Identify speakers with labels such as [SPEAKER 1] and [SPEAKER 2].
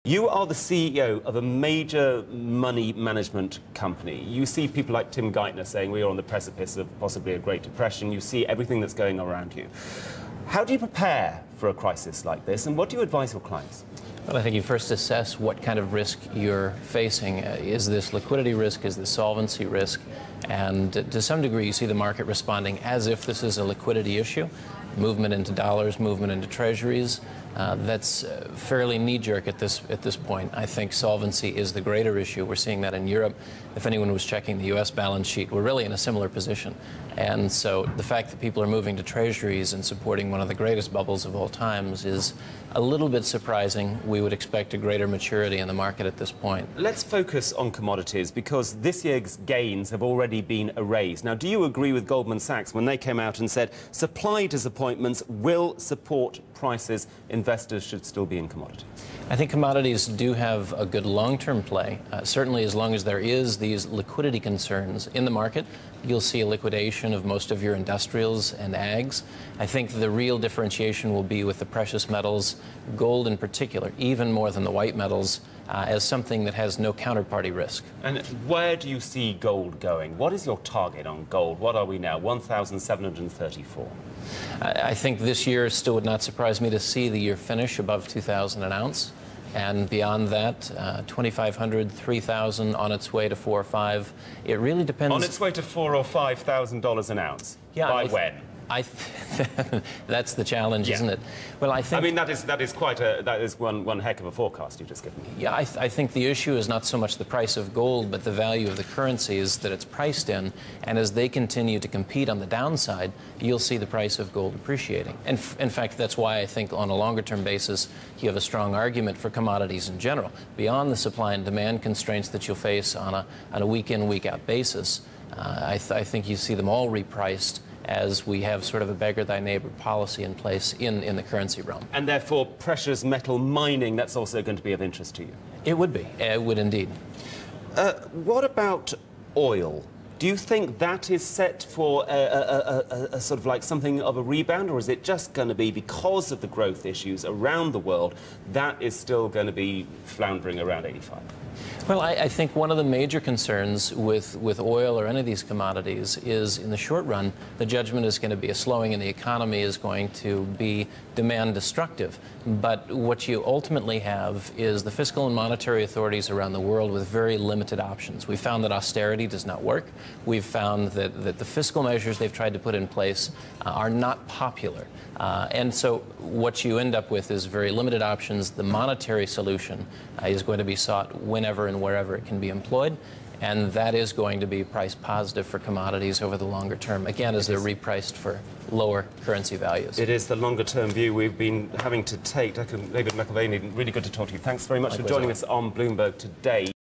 [SPEAKER 1] You are the CEO of a major money management company. You see people like Tim Geithner saying we are on the precipice of possibly a Great Depression. You see everything that's going around you. How do you prepare for a crisis like this, and what do you advise your clients?
[SPEAKER 2] Well, I think you first assess what kind of risk you're facing. Is this liquidity risk? Is this solvency risk? And to some degree, you see the market responding as if this is a liquidity issue. Movement into dollars, movement into treasuries. That's fairly knee-jerk at this point. I think solvency is the greater issue. We're seeing that in Europe. If anyone was checking the U.S. balance sheet, we're really in a similar position. And so the fact that people are moving to treasuries and supporting one of the greatest bubbles of all times is a little bit surprising. We would expect a greater maturity in the market at this point.
[SPEAKER 1] Let's focus on commodities, because this year's gains have already been erased. Now, do you agree with Goldman Sachs when they came out and said supply disappointments will support prices? Investors should still be in commodities.
[SPEAKER 2] I think commodities do have a good long-term play. Certainly, as long as there is these liquidity concerns in the market, you'll see a liquidation of most of your industrials and ags. I think the real differentiation will be with the precious metals, gold in particular, even more than the white metals, as something that has no counterparty risk.
[SPEAKER 1] And where do you see gold going? What is your target on gold? What are we now? 1,734.
[SPEAKER 2] I think this year still would not surprise me to see the year finish above 2,000 an ounce. And beyond that, 2,500, 3,000, on its way to 4 or 5. It really depends.
[SPEAKER 1] On its way to $4,000 or $5,000 an ounce.
[SPEAKER 2] Yeah.
[SPEAKER 1] By when?
[SPEAKER 2] That's the challenge,
[SPEAKER 1] yeah.
[SPEAKER 2] Isn't it? Well, I think.
[SPEAKER 1] I mean, that is one heck of a forecast you've just given me.
[SPEAKER 2] Yeah, I think the issue is not so much the price of gold, but the value of the currencies that it's priced in. And as they continue to compete on the downside, you'll see the price of gold appreciating. And in fact, that's why I think on a longer-term basis, you have a strong argument for commodities in general. Beyond the supply and demand constraints that you'll face on a week-in, week-out basis, I think you see them all repriced as we have sort of a beggar-thy-neighbor policy in place in the currency realm.
[SPEAKER 1] And therefore, precious metal mining, that's also going to be of interest to you?
[SPEAKER 2] It would be. It would indeed.
[SPEAKER 1] What about oil? Do you think that is set for a sort of like something of a rebound, or is it just going to be, because of the growth issues around the world, that is still going to be floundering around 85?
[SPEAKER 2] Well, I think one of the major concerns with oil or any of these commodities is, in the short run, the judgment is going to be a slowing in the economy is going to be demand destructive. But what you ultimately have is the fiscal and monetary authorities around the world with very limited options. We've found that austerity does not work. We've found that the fiscal measures they've tried to put in place are not popular. And so what you end up with is very limited options. The monetary solution is going to be sought whenever and wherever it can be employed. And that is going to be price positive for commodities over the longer term, again, as they're repriced for lower currency values.
[SPEAKER 1] It is the longer-term view we've been having to take. David McAlvany, really good to talk to you. Thanks very much for joining us on Bloomberg today.